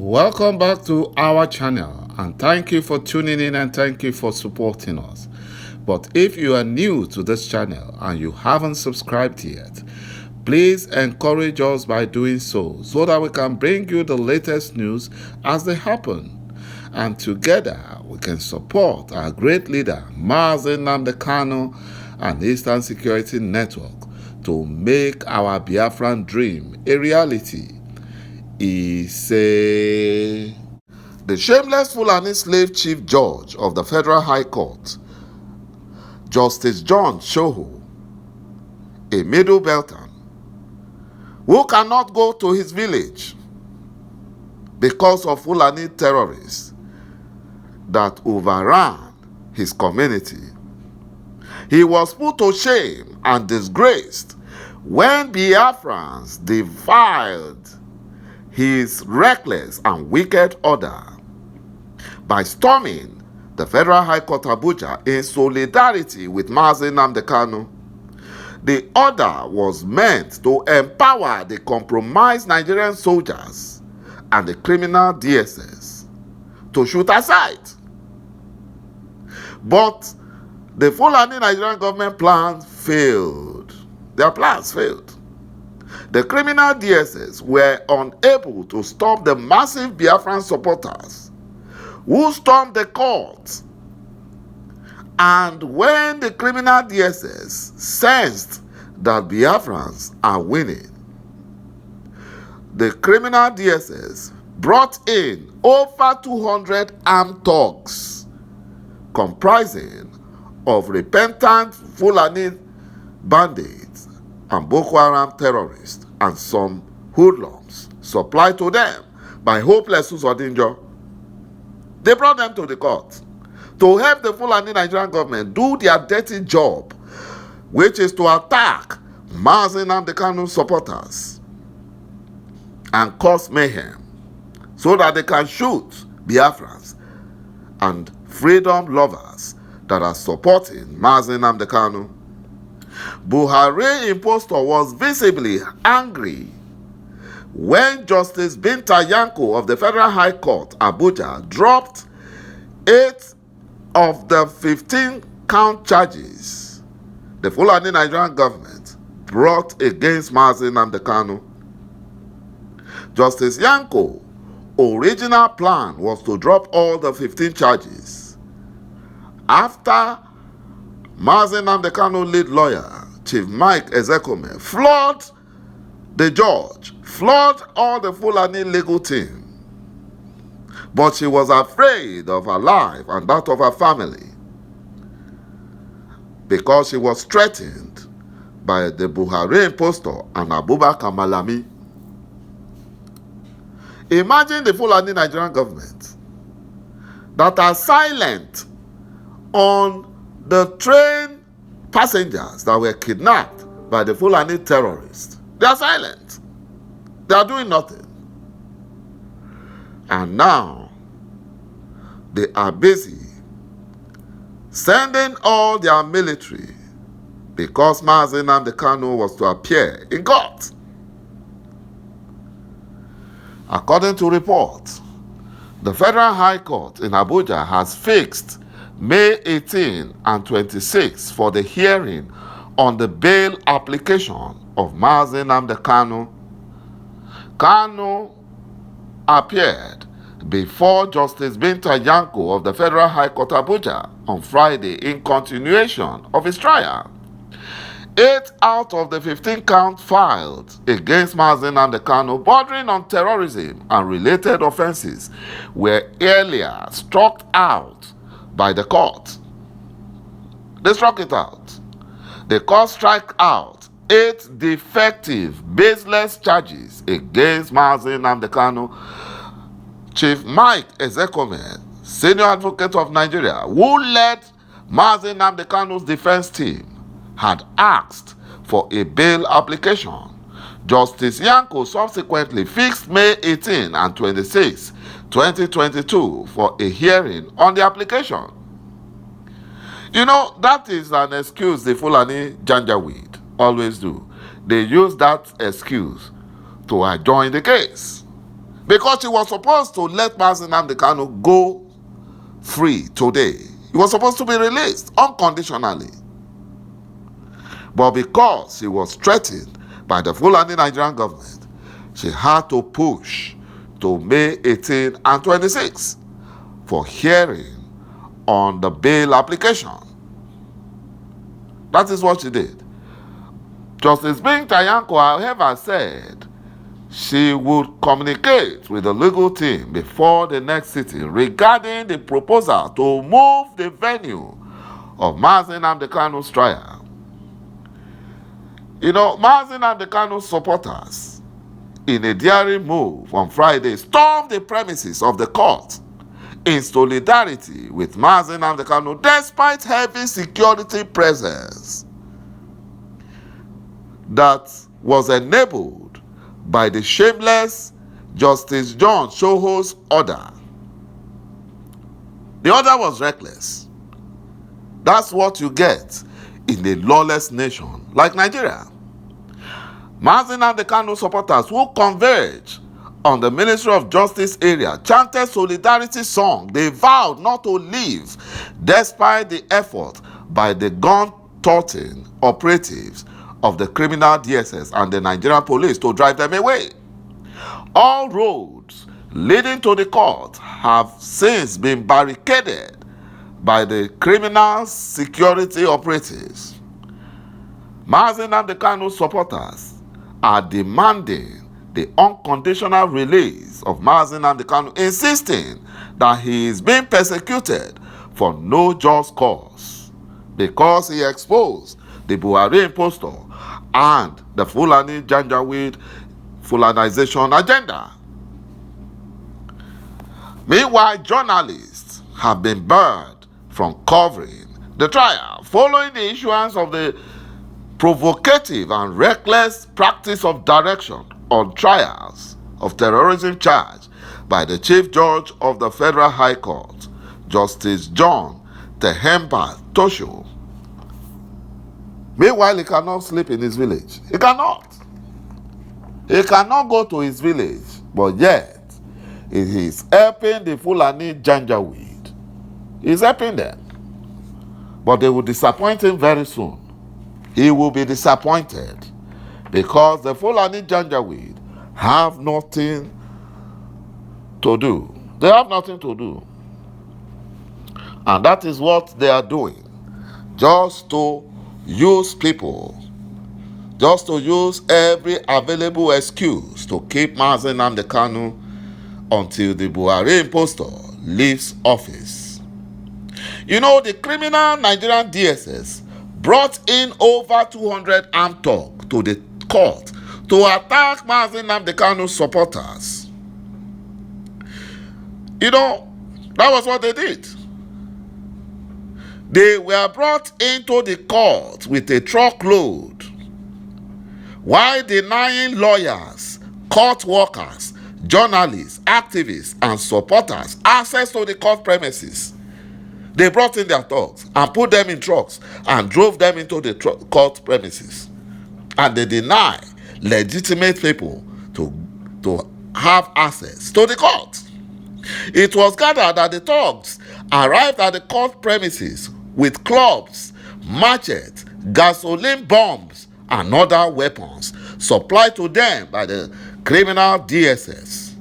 Welcome back to our channel, and thank you for tuning in and thank you for supporting us. But if you are new to this channel and you haven't subscribed yet, please encourage us by doing so that we can bring you the latest news as they happen. And together we can support our great leader, Mazi Nnamdi Kanu, and Eastern Security Network to make our Biafran dream a reality. The shameless Fulani slave chief judge of the Federal High Court, Justice John TSOHO, a Middle Belton, who cannot go to his village because of Fulani terrorists that overran his community. He was put to shame and disgraced when Biafrans defied his reckless and wicked order by storming the Federal High Court Abuja in solidarity with Mazi Nnamdi Kanu. The order was meant to empower the compromised Nigerian soldiers and the criminal DSS to shoot aside. But the Fulani Nigerian government plans failed. Their plans failed. The criminal DSS were unable to stop the massive Biafran supporters who stormed the court. And when the criminal DSS sensed that Biafrans are winning, the criminal DSS brought in over 200 armed thugs comprising of repentant Fulani bandits and Boko Haram terrorists and some hoodlums supplied to them by hopeless Usodinjo. They brought them to the court to help the Fulani Nigerian government do their dirty job, which is to attack Mazi Nnamdi Kanu supporters and cause mayhem so that they can shoot Biafrans and freedom lovers that are supporting Mazi Nnamdi Kanu. BUHARI impostor was visibly angry when Justice Binta Nyako of the Federal High Court, Abuja, dropped 8 of the 15 count charges the Fulani Nigerian government brought against Mazi Nnamdi Kanu. Justice Nyanko's original plan was to drop all the 15 charges after Mazi Nnamdi Kanu lead lawyer, Chief ﷺ, flawed the judge, flawed all the Fulani legal team. But she was afraid of her life and that of her family because she was threatened by the BUHARI impostor and Abubakar Malami. Imagine the Fulani Nigerian government that are silent on the train passengers that were kidnapped by the Fulani terrorists. They are silent. They are doing nothing. And now they are busy sending all their military because Mazi Nnamdi Kanu was to appear in court. According to reports, the Federal High Court in Abuja has fixed May 18 and 26 for the hearing on the bail application of Mazi Nnamdi Kanu. Kanu appeared before Justice Binta Nyako of the Federal High Court Abuja on Friday in continuation of his trial. 8 out of the 15 counts filed against Mazi Nnamdi Kanu bordering on terrorism and related offenses were earlier struck out by the court. They struck it out. The court struck out 8 defective, baseless charges against Mazi Nnamdi Kanu. Chief ﷺ, senior advocate of Nigeria, who led Mazi Nnamdi Kanu's defense team, had asked for a bail application. Justice Nyako subsequently fixed May 18 and 26, 2022 for a hearing on the application. You know, that is an excuse the Fulani Janjaweed always do. They use that excuse to adjourn the case. Because he was supposed to let Mazi Nnamdi Kanu go free today. He was supposed to be released unconditionally. But because he was threatened by the Fulani Nigerian government, she had to push to May 18 and 26 for hearing on the bail application. That is what she did. Justice Binta Nyako, however, said she would communicate with the legal team before the next sitting regarding the proposal to move the venue of Mazi Nnamdi Kanu's trial. You know, Mazi Nnamdi Kanu's supporters, in a daring move on Friday, stormed the premises of the court in solidarity with Mazi Nnamdi Kanu despite heavy security presence that was enabled by the shameless Justice John TSOHO's order. The order was reckless. That's what you get in a lawless nation like Nigeria. Mazi Nnamdi Kanu supporters who converged on the Ministry of Justice area chanted solidarity song. They vowed not to leave despite the effort by the gun-toting operatives of the criminal DSS and the Nigerian police to drive them away. All roads leading to the court have since been barricaded by the criminal security operatives. Mazi Nnamdi Kanu supporters are demanding the unconditional release of Mazi Nnamdi Kanu, insisting that he is being persecuted for no just cause because he exposed the BUHARI impostor and the Fulani Janjaweed Fulanization agenda. Meanwhile, journalists have been barred from covering the trial following the issuance of the provocative and reckless practice of direction on trials of terrorism charge by the Chief Judge of the Federal High Court, Justice John TSOHO. Meanwhile, he cannot sleep in his village. He cannot. He cannot go to his village, but yet he is helping the Fulani Janjaweed. He's helping them. But they will disappoint him very soon. He will be disappointed because the Fulani Janjaweed have nothing to do. They have nothing to do. And that is what they are doing. Just to use people, just to use every available excuse to keep Mazi Nnamdi Kanu until the BUHARI impostor leaves office. You know, the criminal Nigerian DSS brought in over 200 armed thugs to the court to attack Mazi Nnamdi Kanu's supporters. You know, that was what they did. They were brought into the court with a truckload while denying lawyers, court workers, journalists, activists, and supporters access to the court premises. They brought in their thugs and put them in trucks and drove them into the court premises. And they deny legitimate people to have access to the court. It was gathered that the thugs arrived at the court premises with clubs, machetes, gasoline bombs, and other weapons supplied to them by the criminal DSS.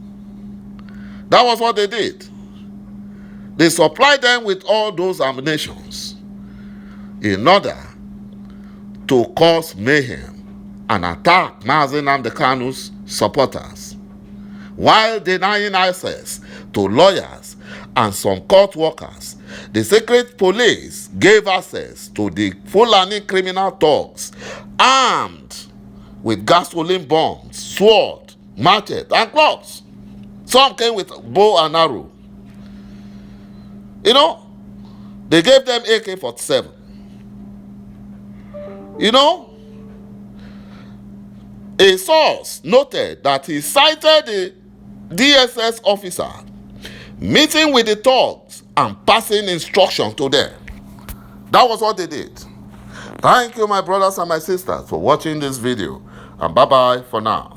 That was what they did. They supplied them with all those ammunitions in order to cause mayhem and attack Mazi Nnamdi Kanu's supporters, while denying access to lawyers and some court workers. The secret police gave access to the Fulani criminal thugs armed with gasoline bombs, sword, machete, and clubs. Some came with bow and arrow. You know, they gave them AK-47. You know, a source noted that he cited the DSS officer meeting with the thugs and passing instructions to them. That was what they did. Thank you, my brothers and my sisters, for watching this video. And bye-bye for now.